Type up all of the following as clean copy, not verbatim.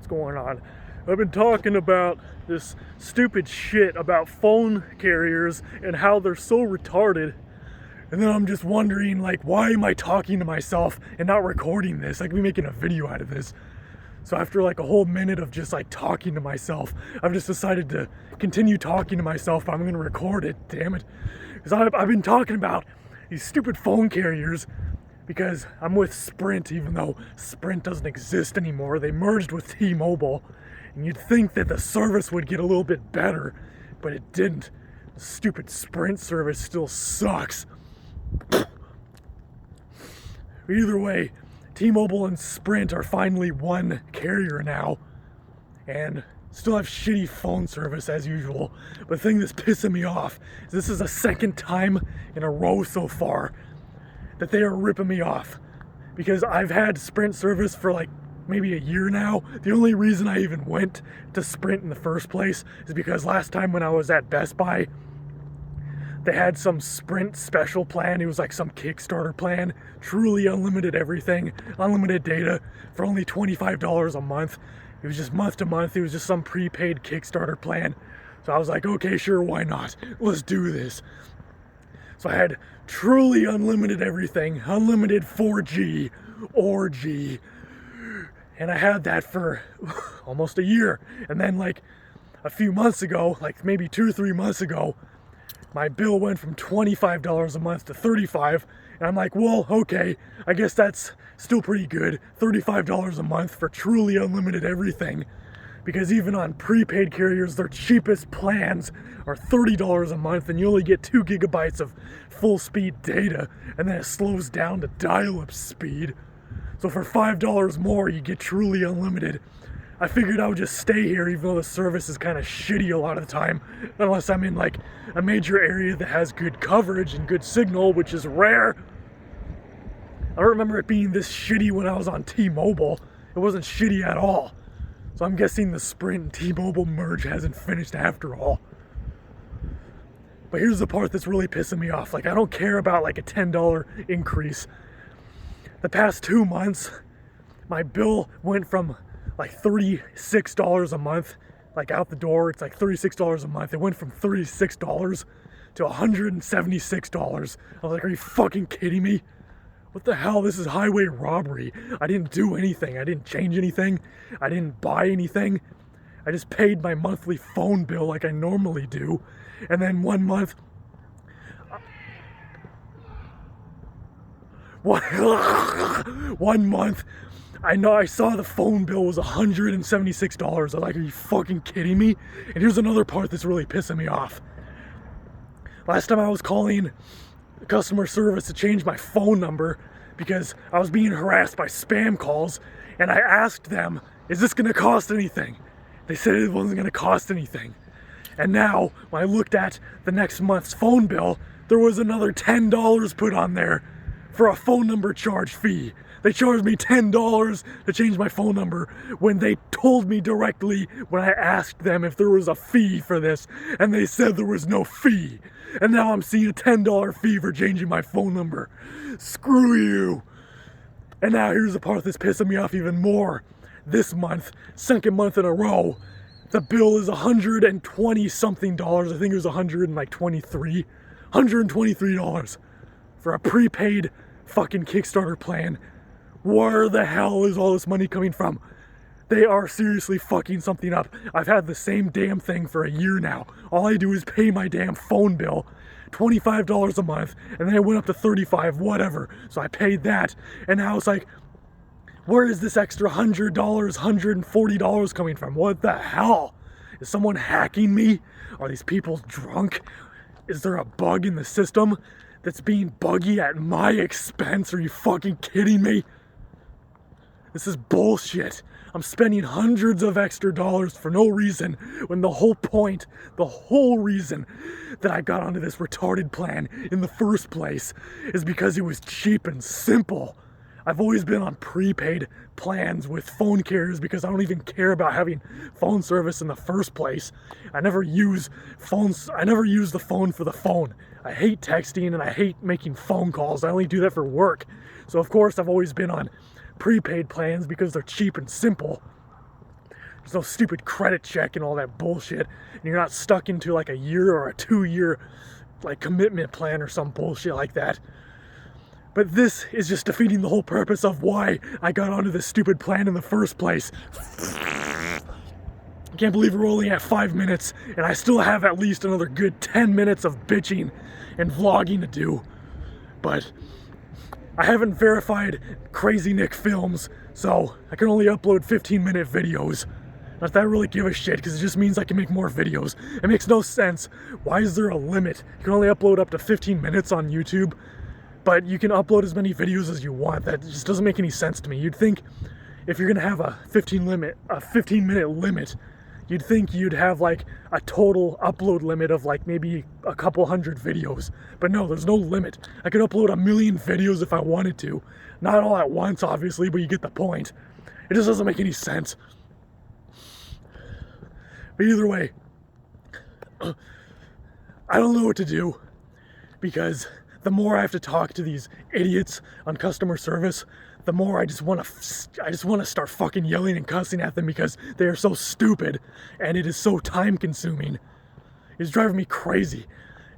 what's going on. I've been talking about this stupid shit about phone carriers and how they're so retarded. And then I'm just wondering, like, why am I talking to myself and not recording this? I could be making a video out of this. So after like a whole minute of just like talking to myself, I've just decided to continue talking to myself, but I'm gonna record it, damn it. Because I've been talking about these stupid phone carriers because I'm with Sprint, even though Sprint doesn't exist anymore. They merged with T-Mobile, and you'd think that the service would get a little bit better, but it didn't. The stupid Sprint service still sucks. Either way, T-Mobile and Sprint are finally one carrier now, and still have shitty phone service as usual. But the thing that's pissing me off is this is the second time in a row so far that they are ripping me off, because I've had Sprint service for like maybe a year now. The only reason I even went to Sprint in the first place is because last time when I was at Best Buy, they had some Sprint special plan. It was like some Kickstarter plan, truly unlimited everything, unlimited data for only $25 a month. It was just month to month. It was just some prepaid Kickstarter plan. So I was like, okay, sure, why not? Let's do this. So I had truly unlimited everything, unlimited 4G, or G. And I had that for almost a year. And then like a few months ago, like maybe 2 or 3 months ago, my bill went from $25 a month to $35, and I'm like, well, okay, I guess that's still pretty good. $35 a month for truly unlimited everything. Because even on prepaid carriers, their cheapest plans are $30 a month, and you only get 2 gigabytes of full speed data, and then it slows down to dial-up speed. So for $5 more, you get truly unlimited. I figured I would just stay here even though the service is kind of shitty a lot of the time, unless I'm in like a major area that has good coverage and good signal, which is rare. I don't remember it being this shitty when I was on T-Mobile. It wasn't shitty at all. So I'm guessing the Sprint and T-Mobile merge hasn't finished after all. But here's the part that's really pissing me off. Like, I don't care about like a $10 increase. The past 2 months, my bill went from like $36 a month, like out the door. It's like $36 a month. It went from $36 to $176. I was like, are you fucking kidding me? What the hell? This is highway robbery. I didn't do anything. I didn't change anything. I didn't buy anything. I just paid my monthly phone bill like I normally do. And then 1 month, one month, I saw the phone bill was $176. I was like, are you fucking kidding me? And here's another part that's really pissing me off. Last time I was calling customer service to change my phone number because I was being harassed by spam calls, and I asked them, is this gonna cost anything? They said it wasn't gonna cost anything. And now, when I looked at the next month's phone bill, there was another $10 put on there for a phone number charge fee. They charged me $10 to change my phone number when they told me directly when I asked them if there was a fee for this, and they said there was no fee. And now I'm seeing a $10 fee for changing my phone number. Screw you. And now here's the part that's pissing me off even more. This month, second month in a row, the bill is $120 something dollars. I think it was $123 for a prepaid fucking Kickstarter plan. Where the hell is all this money coming from? They are seriously fucking something up. I've had the same damn thing for a year now. All I do is pay my damn phone bill, $25 a month, and then it went up to $35, whatever. So I paid that, and now it's like, where is this extra $100, $140 coming from? What the hell? Is someone hacking me? Are these people drunk? Is there a bug in the system that's being buggy at my expense? Are you fucking kidding me? This is bullshit. I'm spending hundreds of extra dollars for no reason, when the whole reason that I got onto this retarded plan in the first place is because it was cheap and simple. I've always been on prepaid plans with phone carriers because I don't even care about having phone service in the first place. I never use the phone for the phone. I hate texting and I hate making phone calls. I only do that for work. So of course I've always been on prepaid plans because they're cheap and simple. There's no stupid credit check and all that bullshit. And you're not stuck into like a year or a 2-year like commitment plan or some bullshit like that. But this is just defeating the whole purpose of why I got onto this stupid plan in the first place. I can't believe we're only at 5 minutes and I still have at least another good 10 minutes of bitching and vlogging to do. But I haven't verified Crazy Nick Films, so I can only upload 15-minute videos. Not that I really give a shit, because it just means I can make more videos. It makes no sense. Why is there a limit? You can only upload up to 15 minutes on YouTube, but you can upload as many videos as you want. That just doesn't make any sense to me. You'd think if you're gonna have a 15-minute limit, you'd think you'd have like a total upload limit of like maybe a couple hundred videos. But no, there's no limit. I could upload 1 million videos if I wanted to. Not all at once, obviously, but you get the point. It just doesn't make any sense. But either way, I don't know what to do, because the more I have to talk to these idiots on customer service, the more I just want to start fucking yelling and cussing at them, because they are so stupid and it is so time consuming. It's driving me crazy.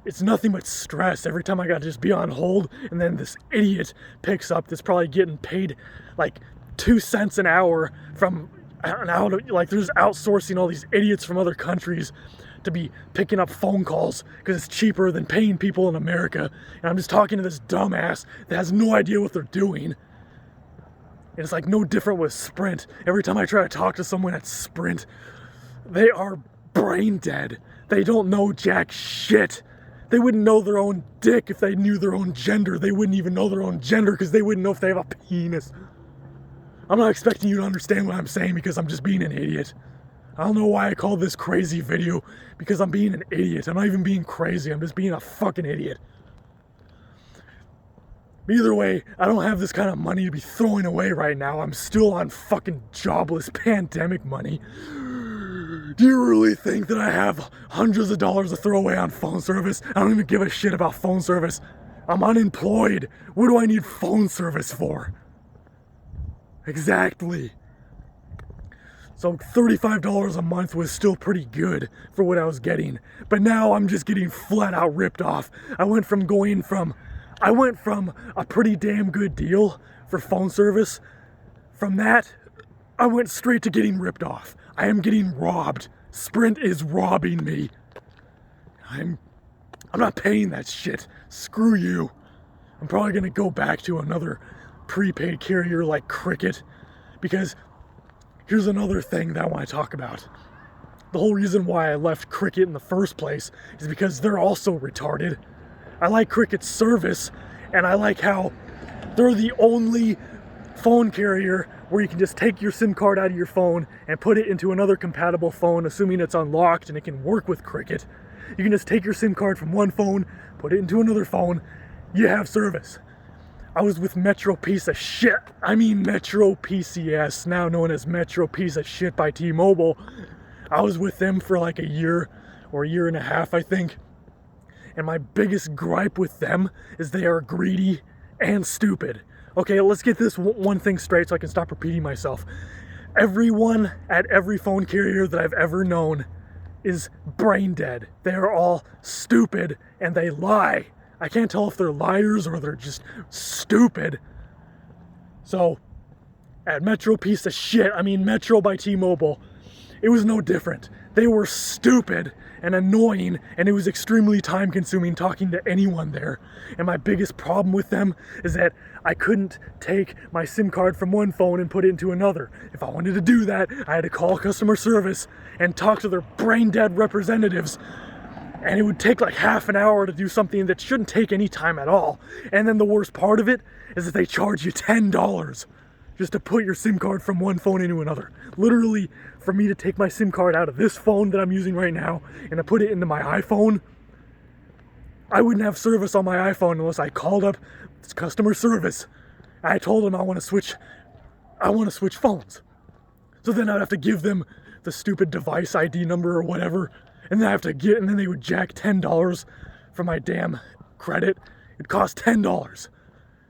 It's nothing but stress every time I gotta just be on hold, and then this idiot picks up that's probably getting paid like 2 cents an hour from like they're just outsourcing all these idiots from other countries to be picking up phone calls because it's cheaper than paying people in America. And I'm just talking to this dumbass that has no idea what they're doing. And it's like no different with Sprint. Every time I try to talk to someone at Sprint, they are brain dead. They don't know jack shit. They wouldn't know their own dick if they knew their own gender. They wouldn't even know their own gender because they wouldn't know if they have a penis. I'm not expecting you to understand what I'm saying because I'm just being an idiot. I don't know why I call this crazy video, because I'm being an idiot. I'm not even being crazy, I'm just being a fucking idiot. But either way, I don't have this kind of money to be throwing away right now. I'm still on fucking jobless pandemic money. Do you really think that I have hundreds of dollars to throw away on phone service? I don't even give a shit about phone service. I'm unemployed. What do I need phone service for? Exactly. So $35 a month was still pretty good for what I was getting. But now I'm just getting flat out ripped off. I went from a pretty damn good deal for phone service. From that, I went straight to getting ripped off. I am getting robbed. Sprint is robbing me. I'm not paying that shit. Screw you. I'm probably gonna go back to another prepaid carrier like Cricket, because here's another thing that I want to talk about. The whole reason why I left Cricket in the first place is because they're also retarded. I like Cricket's service, and I like how they're the only phone carrier where you can just take your SIM card out of your phone and put it into another compatible phone, assuming it's unlocked and it can work with Cricket. You can just take your SIM card from one phone, put it into another phone, you have service. I was with Metro Piece of Shit. Metro PCS, now known as Metro Piece of Shit by T-Mobile. I was with them for like a year or a year and a half, I think. And my biggest gripe with them is they are greedy and stupid. Okay, let's get this one thing straight so I can stop repeating myself. Everyone at every phone carrier that I've ever known is brain dead. They are all stupid and they lie. I can't tell if they're liars or they're just stupid. So, at Metro Piece of Shit, Metro by T-Mobile, it was no different. They were stupid and annoying, and it was extremely time consuming talking to anyone there. And my biggest problem with them is that I couldn't take my SIM card from one phone and put it into another. If I wanted to do that, I had to call customer service and talk to their brain dead representatives. And it would take like half an hour to do something that shouldn't take any time at all. And then the worst part of it is that they charge you $10 just to put your SIM card from one phone into another. Literally, for me to take my SIM card out of this phone that I'm using right now and to put it into my iPhone, I wouldn't have service on my iPhone unless I called up customer service. I told them I want to switch phones. So then I'd have to give them the stupid device ID number or whatever, and then they would jack $10 from my damn credit. It'd cost $10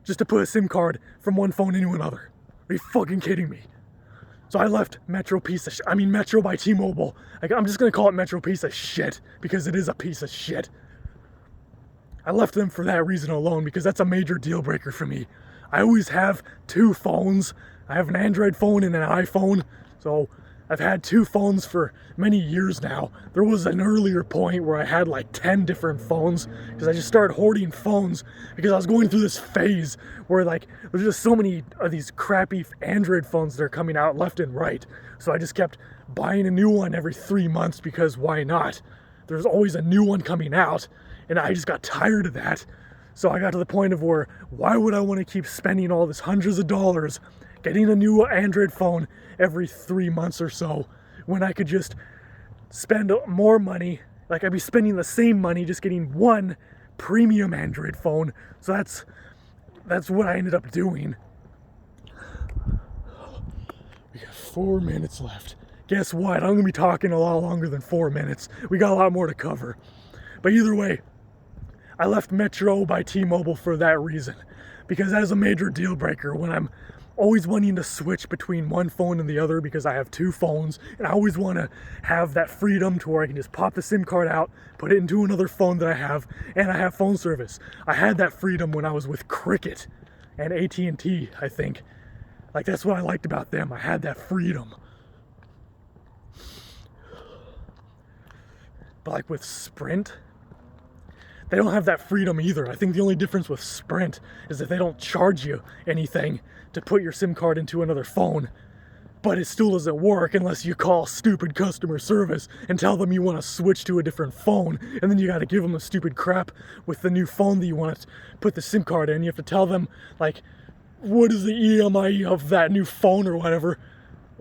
just to put a SIM card from one phone into another. Are you fucking kidding me? So I left Metro Metro by T-Mobile. Like, I'm just gonna call it Metro piece of shit, because it is a piece of shit. I left them for that reason alone, because that's a major deal breaker for me. I always have two phones. I have an Android phone and an iPhone, so I've had two phones for many years now. There was an earlier point where I had like 10 different phones, because I just started hoarding phones because I was going through this phase where like there's just so many of these crappy Android phones that are coming out left and right. So I just kept buying a new one every 3 months, because why not? There's always a new one coming out, and I just got tired of that. So I got to the point of where, why would I want to keep spending all this hundreds of dollars getting a new Android phone every 3 months or so, when I could just spend more money? Like, I'd be spending the same money just getting one premium Android phone. So that's what I ended up doing. We got 4 minutes left. Guess what? I'm gonna be talking a lot longer than 4 minutes. We got a lot more to cover. But either way, I left Metro by T-Mobile for that reason, because that is a major deal breaker when I'm always wanting to switch between one phone and the other, because I have two phones, and I always want to have that freedom to where I can just pop the SIM card out, put it into another phone that I have, and I have phone service. I had that freedom when I was with Cricket and AT&T, I think. Like, that's what I liked about them. I had that freedom. But like with Sprint, they don't have that freedom either. I think the only difference with Sprint is that they don't charge you anything to put your SIM card into another phone. But it still doesn't work unless you call stupid customer service and tell them you want to switch to a different phone. And then you got to give them the stupid crap with the new phone that you want to put the SIM card in. You have to tell them, like, what is the EMI of that new phone or whatever.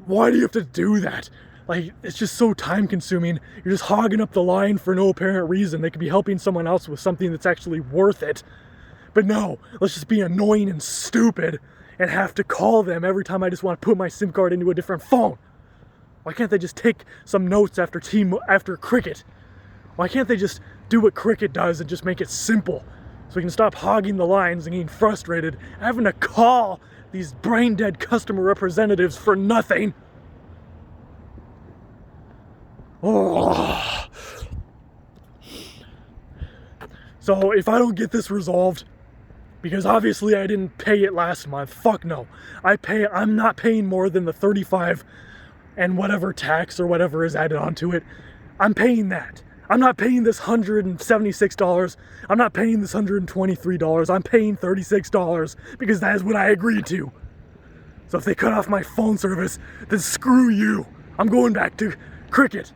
Why do you have to do that? Like, it's just so time consuming. You're just hogging up the line for no apparent reason. They could be helping someone else with something that's actually worth it. But no, let's just be annoying and stupid and have to call them every time I just want to put my SIM card into a different phone. Why can't they just take some notes after Cricket? Why can't they just do what Cricket does and just make it simple, so we can stop hogging the lines and getting frustrated, having to call these brain-dead customer representatives for nothing? Oh. So if I don't get this resolved, because obviously I didn't pay it last month, fuck no. I'm not paying more than the 35 and whatever tax or whatever is added onto it. I'm paying that. I'm not paying this $176. I'm not paying this $123. I'm paying $36 because that is what I agreed to. So if they cut off my phone service, then screw you. I'm going back to Cricket.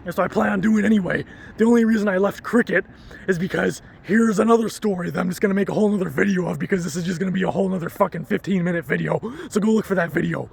That's what I plan on doing anyway. The only reason I left Cricket is because here's another story that I'm just gonna make a whole nother video of, because this is just gonna be a whole nother fucking 15-minute video. So go look for that video.